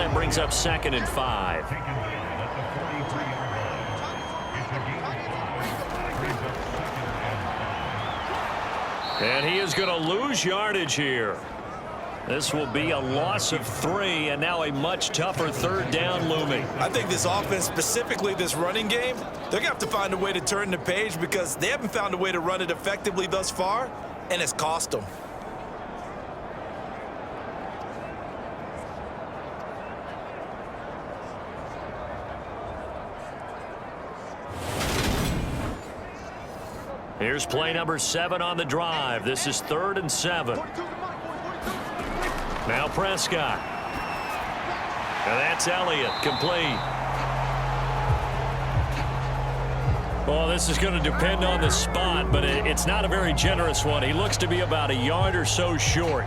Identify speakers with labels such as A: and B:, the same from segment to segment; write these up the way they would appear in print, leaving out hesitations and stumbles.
A: that brings up 2nd and 5. And he is going to lose yardage here. This will be a loss of 3, and now a much tougher 3rd down looming.
B: I think this offense, specifically this running game, they're going to have to find a way to turn the page because they haven't found a way to run it effectively thus far, and it's cost them.
A: Here's play number 7 on the drive. This is 3rd and 7. Now Prescott. And that's Elliott, complete. Well, this is going to depend on the spot, but it's not a very generous one. He looks to be about a yard or so short.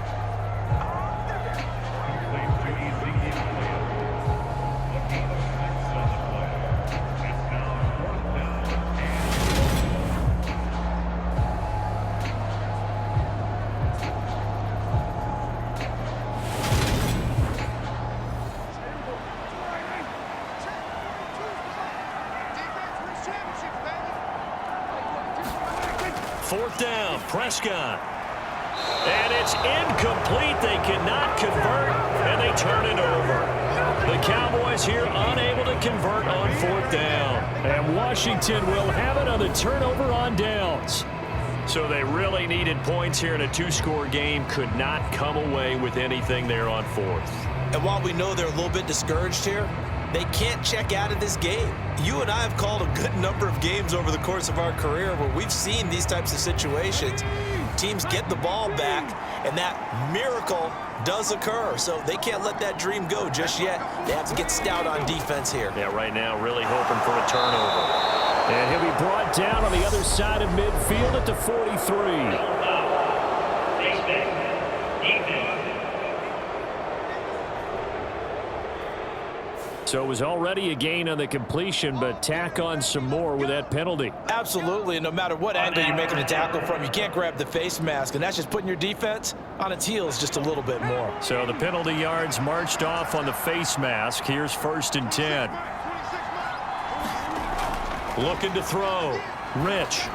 A: Fourth down, Prescott. And it's incomplete. They cannot convert, and they turn it over. The Cowboys here unable to convert on 4th down. And Washington will have it on the turnover on downs. So they really needed points here in a 2-score game. Could not come away with anything there on 4th.
B: And while we know they're a little bit discouraged here, they can't check out of this game. You and I have called a good number of games over the course of our career where we've seen these types of situations. Teams get the ball back, and that miracle does occur. So they can't let that dream go just yet. They have to get stout on defense here.
A: Yeah, right now really hoping for a turnover. And he'll be brought down on the other side of midfield at the 43. So it was already a gain on the completion, but tack on some more with that penalty.
B: Absolutely. No matter what angle you're making a tackle from, you can't grab the face mask, and that's just putting your defense on its heels just a little bit more.
A: So the penalty yards marched off on the face mask. Here's 1st and 10. Looking to throw. Rich.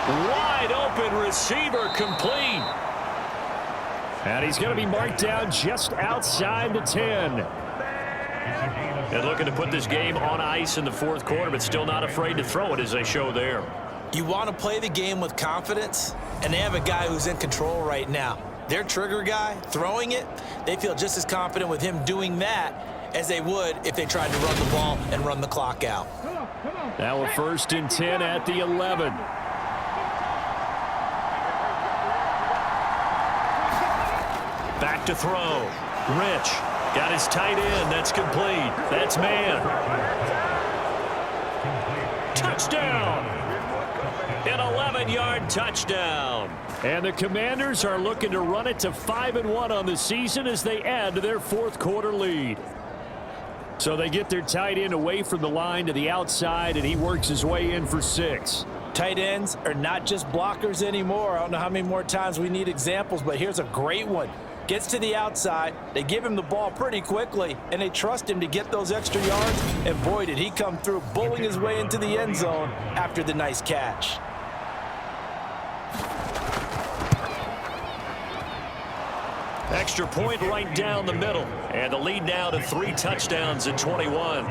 A: Wide open receiver, complete. And he's going to be marked down just outside the 10. And looking to put this game on ice in the 4th quarter, but still not afraid to throw it as they show there.
B: You want to play the game with confidence, and they have a guy who's in control right now. Their trigger guy, throwing it, they feel just as confident with him doing that as they would if they tried to run the ball and run the clock out.
A: Now we're 1st and 10 at the 11. Back to throw. Rich. Got his tight end. That's complete. That's man. Touchdown. An 11-yard touchdown. And the Commanders are looking to run it to 5-1 on the season as they add to their 4th quarter lead. So they get their tight end away from the line to the outside, and he works his way in for 6.
B: Tight ends are not just blockers anymore. I don't know how many more times we need examples, but here's a great one. Gets to the outside, they give him the ball pretty quickly, and they trust him to get those extra yards, and boy, did he come through, bowling his way into the end zone after the nice catch.
A: Extra point right down the middle, and the lead now to 3 touchdowns at 21.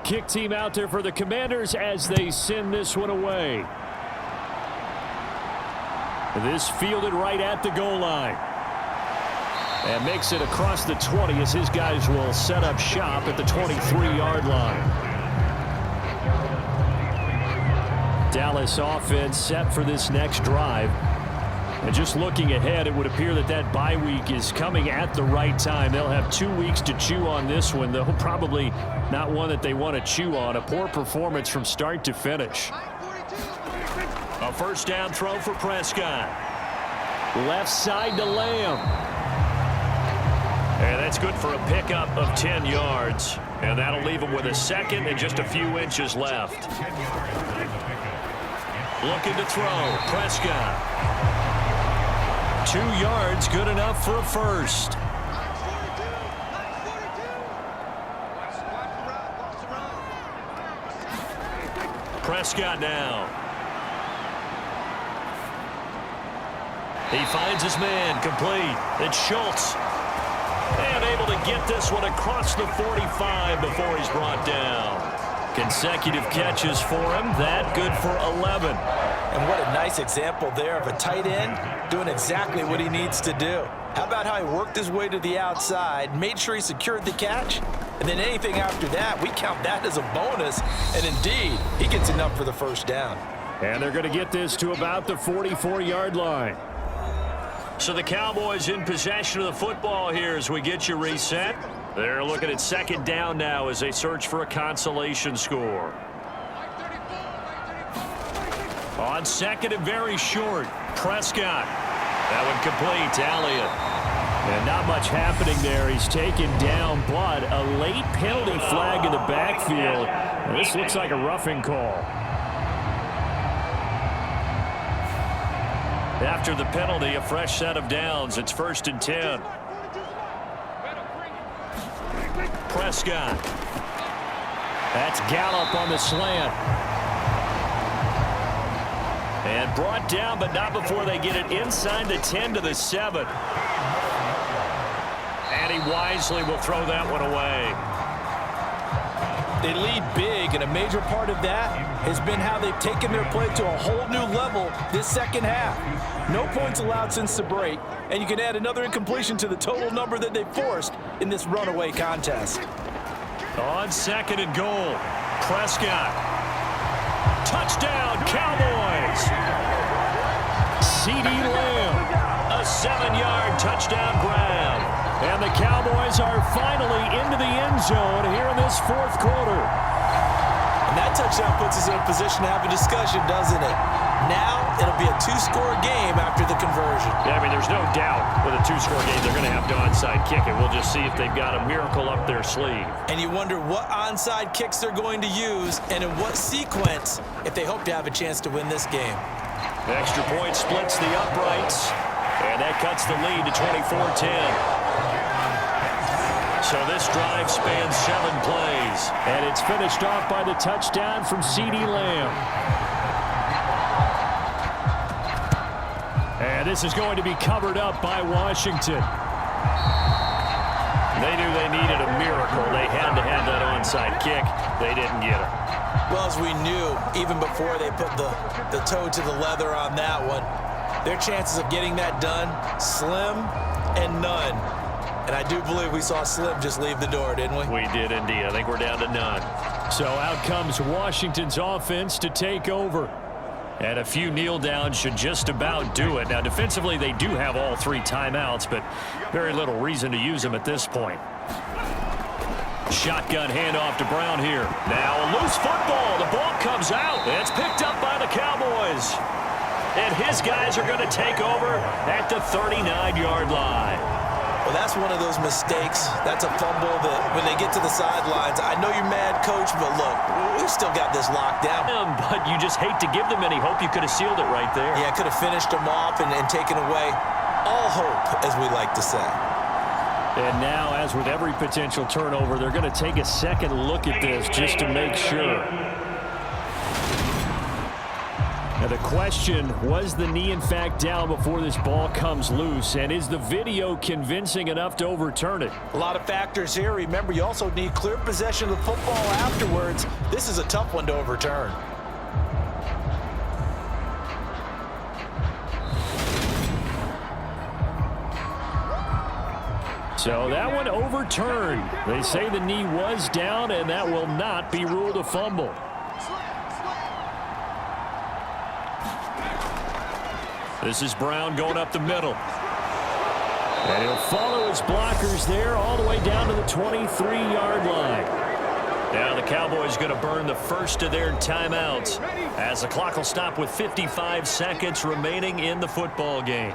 A: Kick team out there for the Commanders as they send this one away. This fielded right at the goal line. And makes it across the 20 as his guys will set up shop at the 23-yard line. Dallas offense set for this next drive. And just looking ahead, it would appear that that bye week is coming at the right time. They'll have 2 weeks to chew on this one, though probably not one that they want to chew on. A poor performance from start to finish. A 1st down throw for Prescott. Left side to Lamb. And that's good for a pickup of 10 yards. And that'll leave him with a 2nd and just a few inches left. Looking to throw. Prescott. 2 yards, good enough for a first. Prescott now. He finds his man, complete. It's Schultz. And able to get this one across the 45 before he's brought down. Consecutive catches for him. That good for 11.
B: And what a nice example there of a tight end doing exactly what he needs to do. How about how he worked his way to the outside, made sure he secured the catch, and then anything after that, we count that as a bonus. And indeed, he gets enough for the first down.
A: And they're going to get this to about the 44-yard line. So the Cowboys in possession of the football here as we get you reset. They're looking at second down now as they search for a consolation score. On second and very short, Prescott. That one complete to Elliott. And not much happening there. He's taken down, but a late penalty flag in the backfield. This looks like a roughing call. After the penalty, a fresh set of downs. It's 1st and 10. Prescott. That's Gallup on the slant. And brought down, but not before they get it inside the 10 to the 7. And he wisely will throw that one away.
B: They lead big, and a major part of that has been how they've taken their play to a whole new level this second half. No points allowed since the break, and you can add another incompletion to the total number that they forced in this runaway contest.
A: On second and goal, Prescott. Touchdown, Cowboys! C.D. Lamb, a 7-yard touchdown grab. And the Cowboys are finally into the end zone here in this 4th quarter.
B: And that touchdown puts us in a position to have a discussion, doesn't it? Now it'll be a 2-score game after the conversion.
A: Yeah, I mean, there's no doubt with a 2-score game they're going to have to onside kick it. We'll just see if they've got a miracle up their sleeve.
B: And you wonder what onside kicks they're going to use and in what sequence if they hope to have a chance to win this game.
A: The extra point splits the uprights, and that cuts the lead to 24-10. So this drive spans 7 plays. And it's finished off by the touchdown from C.D. Lamb. And this is going to be covered up by Washington. They knew they needed a miracle. They had to have that onside kick. They didn't get it.
B: Well, as we knew, even before they put the toe to the leather on that one, their chances of getting that done, slim and none. And I do believe we saw Slim just leave the door, didn't we?
A: We did indeed. I think we're down to none. So out comes Washington's offense to take over. And a few kneel downs should just about do it. Now, defensively, they do have all 3 timeouts, but very little reason to use them at this point. Shotgun handoff to Brown here. Now a loose football. The ball comes out. It's picked up by the Cowboys. And his guys are going to take over at the 39-yard line.
B: Well, that's one of those mistakes. That's a fumble that when they get to the sidelines, I know you're mad, Coach, but look, we've still got this locked down.
A: But you just hate to give them any hope. You could have sealed it right there.
B: Yeah, could have finished them off and taken away all hope, as we like to say.
A: And now, as with every potential turnover, they're going to take a second look at this just to make sure. Now the question, was the knee in fact down before this ball comes loose? And is the video convincing enough to overturn it?
B: A lot of factors here. Remember, you also need clear possession of the football afterwards. This is a tough one to overturn.
A: So that one overturned. They say the knee was down, and that will not be ruled a fumble. This is Brown going up the middle. And he'll follow his blockers there all the way down to the 23-yard line. Now the Cowboys going to burn the first of their timeouts as the clock will stop with 55 seconds remaining in the football game.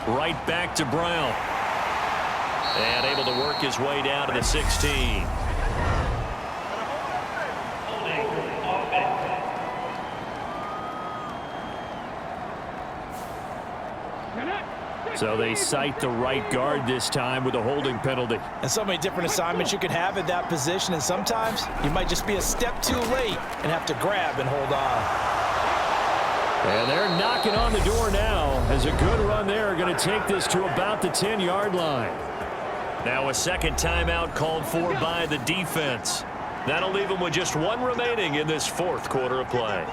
A: Right back to Brown. And able to work his way down to the 16. So they cite the right guard this time with a holding penalty.
B: And so many different assignments you could have at that position, and sometimes you might just be a step too late and have to grab and hold on.
A: And they're knocking on the door now as a good run there going to take this to about the 10-yard line. Now a second timeout called for by the defense. That'll leave them with just one remaining in this fourth quarter of play.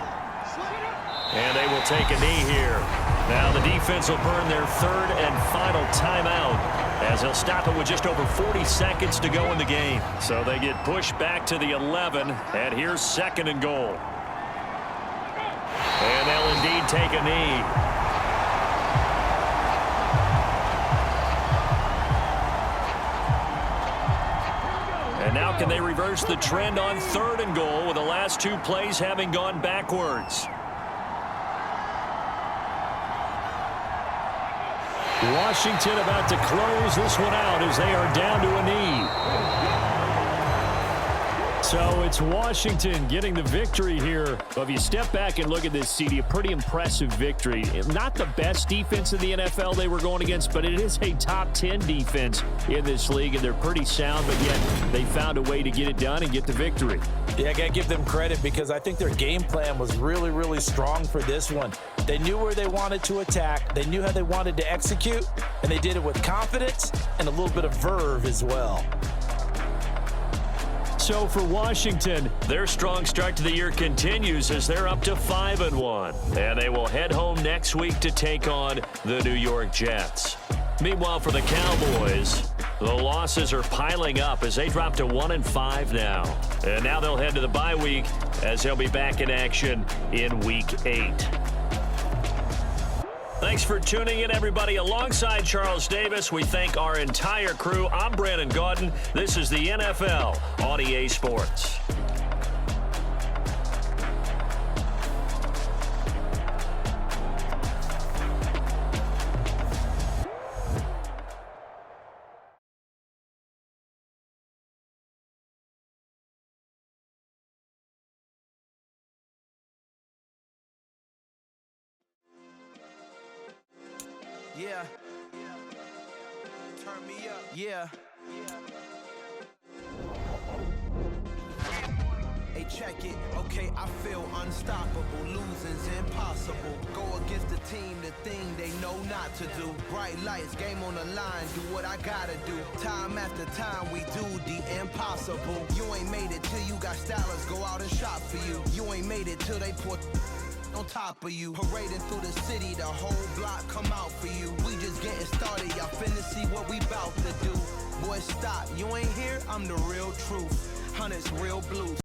A: And they will take a knee here. Now the defense will burn their third and final timeout as they'll stop it with just over 40 seconds to go in the game. So they get pushed back to the 11, and here's second and goal. And they'll indeed take a knee. And now can they reverse the trend on third and goal with the last two plays having gone backwards? Washington about to close this one out as they are down to a knee. So it's Washington getting the victory here. But if you step back and look at this, CD, a pretty impressive victory. Not the best defense in the NFL they were going against, but it is a top 10 defense in this league, and they're pretty sound, but yet they found a way to get it done and get the victory.
B: Yeah, I got to give them credit because I think their game plan was really, really strong for this one. They knew where they wanted to attack. They knew how they wanted to execute, and they did it with confidence and a little bit of verve as well.
A: So for Washington, their strong start to the year continues as they're up to 5-1. And they will head home next week to take on the New York Jets. Meanwhile, for the Cowboys, the losses are piling up as they drop to 1-5 now. And now they'll head to the bye week as they'll be back in action in Week 8. Thanks for tuning in, everybody. Alongside Charles Davis, we thank our entire crew. I'm Brandon Gaudin. This is the NFL on EA Sports.
C: Yeah. Turn me up. Yeah. Hey, check it. Okay, I feel unstoppable. Losing's impossible. Go against the team, the thing they know not to do. Bright lights, game on the line. Do what I gotta do. Time after time, we do the impossible. You ain't made it till you got stylists go out and shop for you. You ain't made it till they put on top of you. Parading through the city, the whole block come out for you. We just getting started, y'all finna see what we bout to do. Boy, stop, you ain't here, I'm the real truth. Hunters, real blues.